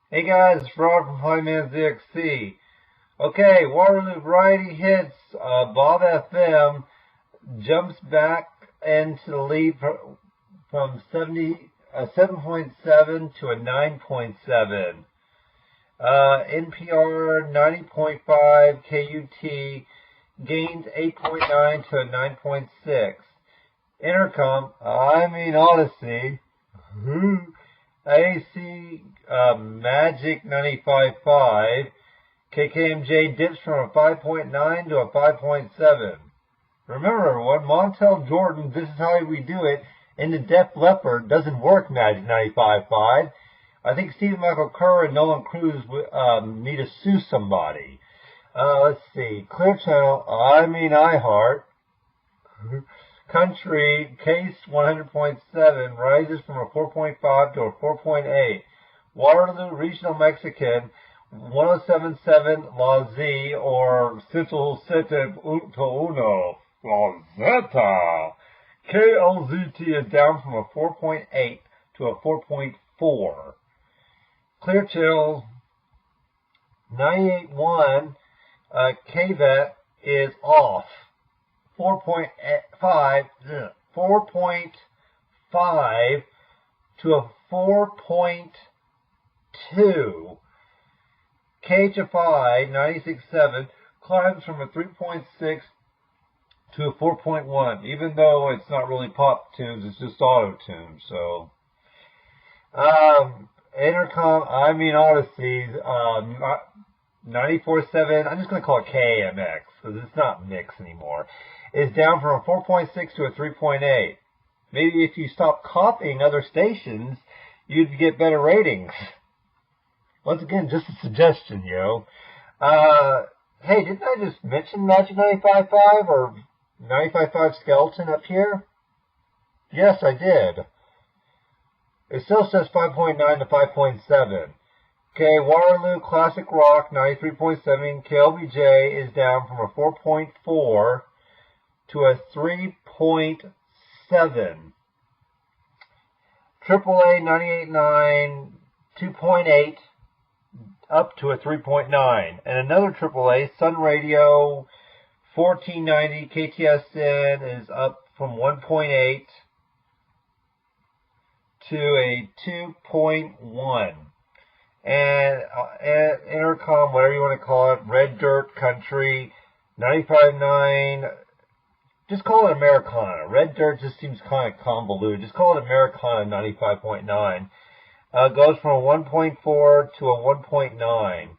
Hey guys, it's Rob from Highman ZXC. Okay, Waterloo Variety hits. Bob FM jumps back into the lead from 7.7 to a 9.7. NPR 90.5 KUT gains 8.9 to a 9.6. Intercom, Odyssey. AC Magic 95.5. KKMJ dips from a 5.9 to a 5.7. Remember everyone, Montel Jordan, This Is How We Do It, and the Def Leppard doesn't work Magic 95.5. I think Stephen Michael Kerr and Nolan Cruz need to sue somebody. Let's see. Clear Channel, iHeart. Country, Case 100.7 rises from a 4.5 to a 4.8. Waterloo Regional Mexican 107.7 La Z or 107.1 La Zeta. KLZT is down from a 4.8 to a 4.4. Clear Channel 98.1 KVET is off. 4.5 to a 4.2. KHFI 96.7 climbs from a 3.6 to a 4.1, even though it's not really pop tunes, it's just auto tunes. So, Intercom, Odyssey, 94.7, I'm just going to call it KMX, because it's not mix anymore, is down from a 4.6 to a 3.8. Maybe if you stop copying other stations, you'd get better ratings. Once again, just a suggestion, yo. Hey, didn't I just mention Magic 95.5 or 95.5 Skeleton up here? Yes, I did. It still says 5.9 to 5.7. Okay, Waterloo Classic Rock 93.7. KLBJ is down from a 4.4 to a 3.7. AAA 98.9 2.8 up to a 3.9. And another AAA, Sun Radio 1490 KTSN is up from 1.8 to a 2.1. And Intercom, whatever you want to call it, Red Dirt Country 95.9. Just call it Americana. Red Dirt just seems kind of convoluted. Just call it Americana 95.9. Goes from a 1.4 to a 1.9.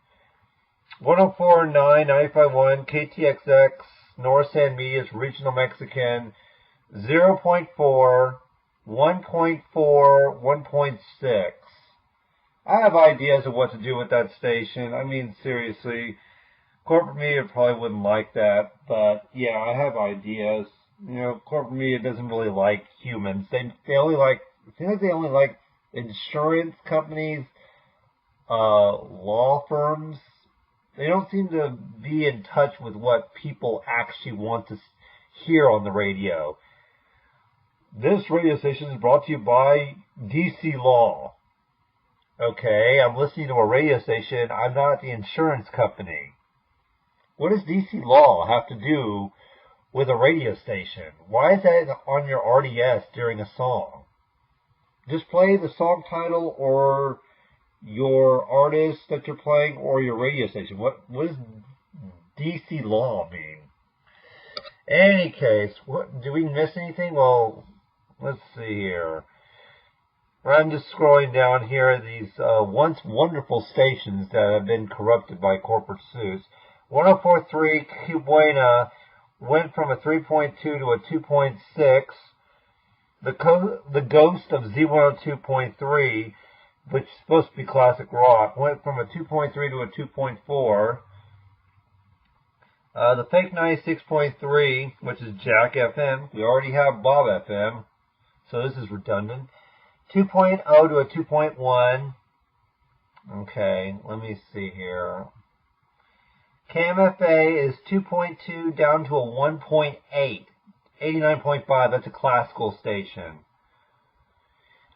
104.9, 95.1, KTXX, North San Media's Regional Mexican, 0.4, 1.4, 1.6. I have ideas of what to do with that station. I mean, seriously, corporate media probably wouldn't like that, but yeah, I have ideas. You know, corporate media doesn't really like humans. They only like, it seems like they only like insurance companies, law firms. They don't seem to be in touch with what people actually want to hear on the radio. This radio station is brought to you by DC Law. Okay, I'm listening to a radio station. I'm not the insurance company. What does DC Law have to do with a radio station? Why is that on your RDS during a song? Just play the song title or your artist that you're playing or your radio station. What does DC Law mean? In any case, do we miss anything? Well, let's see here. I'm just scrolling down here, these once wonderful stations that have been corrupted by corporate suits. 104.3 Cubuena went from a 3.2 to a 2.6. The Ghost of Z102.3, which is supposed to be classic rock, went from a 2.3 to a 2.4. The Fake 96.3, which is Jack FM. We already have Bob FM, so this is redundant. 2.0 to a 2.1. Okay, let me see here. KMFA is 2.2 down to a 1.8. 89.5, that's a classical station.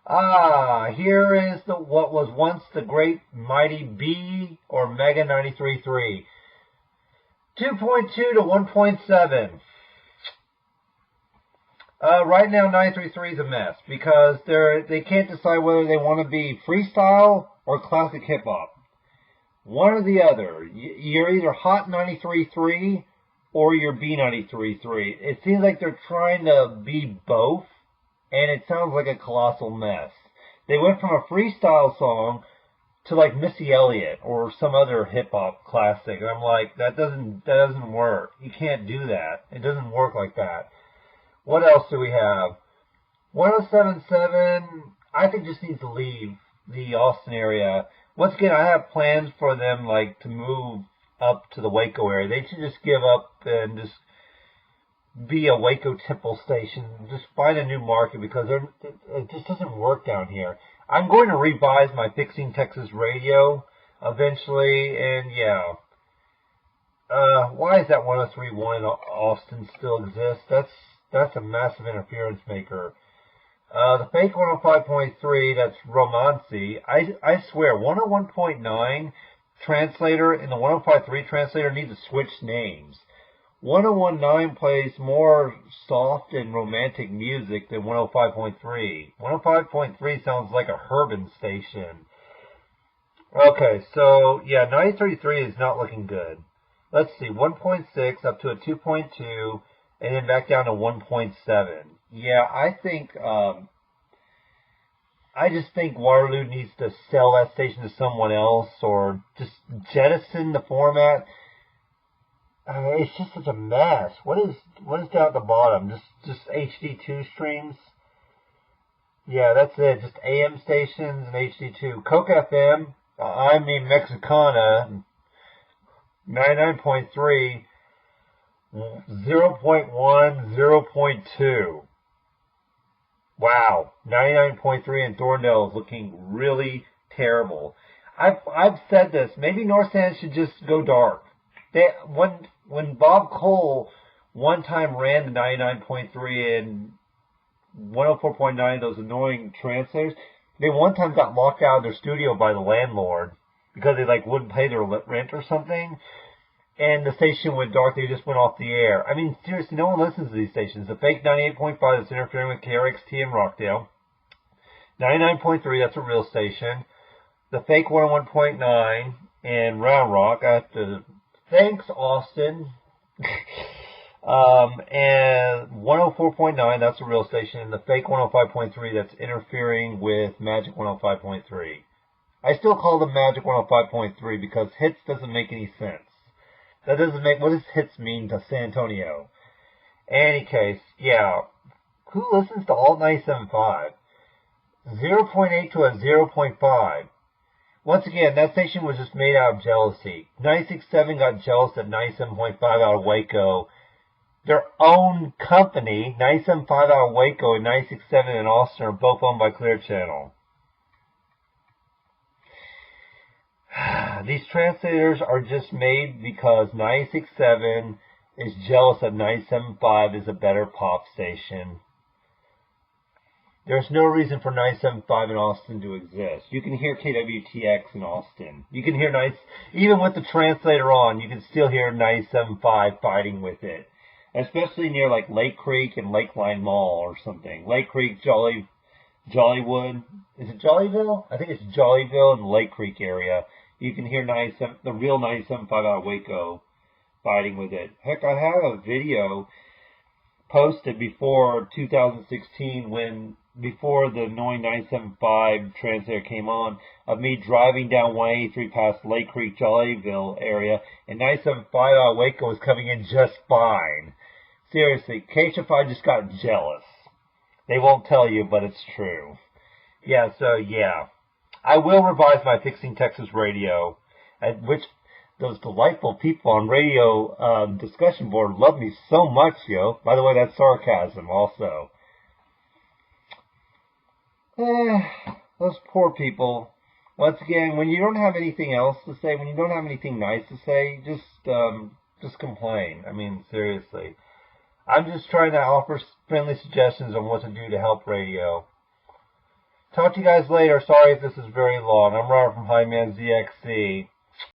Here is what was once the great mighty B or Mega 93.3. 2.2 to 1.7. Right now, 93.3 is a mess because they can't decide whether they want to be freestyle or classic hip hop. One or the other. You're either hot 93.3 or you're B93.3. It seems like they're trying to be both, and it sounds like a colossal mess. They went from a freestyle song to like Missy Elliott or some other hip hop classic, and I'm like, that doesn't work. You can't do that. It doesn't work like that. What else do we have? 107.7, I think just needs to leave the Austin area. Once again, I have plans for them like to move up to the Waco area. They should just give up and just be a Waco Temple station. Just find a new market because it just doesn't work down here. I'm going to revise my Fixing Texas radio eventually, and yeah. Why is that 103.1 in Austin still exists? That's a massive interference maker. The fake 105.3, that's Romancy. I swear, 101.9 translator and the 105.3 translator need to switch names. 101.9 plays more soft and romantic music than 105.3. 105.3 sounds like a Herban station. Okay, so yeah, 93.3 is not looking good. Let's see, 1.6 up to a 2.2, and then back down to 1.7. Yeah, I just think Waterloo needs to sell that station to someone else or just jettison the format. It's just such a mess. What is down at the bottom? Just HD2 streams? Yeah, that's it. Just AM stations and HD2. Coke FM, I mean Mexicana, 99.3, 0.1, 0.2. Wow, 99.3 in Thorndale is looking really terrible. I've said this. Maybe North End should just go dark. When Bob Cole one time ran the 99.3 and 104.9, those annoying translators, they one time got locked out of their studio by the landlord because they like wouldn't pay their rent or something. And the station went dark. They just went off the air. I mean, seriously, no one listens to these stations. The fake 98.5 that's interfering with KRXT in Rockdale. 99.3, that's a real station. The fake 101.9 in Round Rock. Thanks, Austin. And 104.9, that's a real station. And the fake 105.3, that's interfering with Magic 105.3. I still call them Magic 105.3 because hits doesn't make any sense. That doesn't make, what does hits mean to San Antonio? Any case, yeah. Who listens to Alt 97.5? 0.8 to a 0.5. Once again, that station was just made out of jealousy. 96.7 got jealous at 97.5 out of Waco. Their own company, 97.5 out of Waco and 96.7 in Austin, are both owned by Clear Channel. These translators are just made because 96.7 is jealous that 97.5 is a better pop station. There's no reason for 97.5 in Austin to exist. You can hear KWTX in Austin. You can hear even with the translator on, you can still hear 97.5 fighting with it. Especially near like Lake Creek and Lakeline Mall or something. Lake Creek, Jollywood. Is it Jollyville? I think it's Jollyville and the Lake Creek area. You can hear the real 97.5 out of Waco fighting with it. Heck, I have a video posted before 2016 before the annoying 97.5 translator came on, of me driving down 183 past Lake Creek, Jollyville area, and 97.5 out of Waco was coming in just fine. Seriously, KHFI just got jealous. They won't tell you, but it's true. Yeah, so yeah. I will revise my Fixing Texas radio, at which those delightful people on radio discussion board love me so much, yo. By the way, that's sarcasm also. Those poor people. Once again, when you don't have anything else to say, when you don't have anything nice to say, just complain. I mean, seriously. I'm just trying to offer friendly suggestions on what to do to help radio. Talk to you guys later. Sorry if this is very long. I'm Robert from High Man ZXC.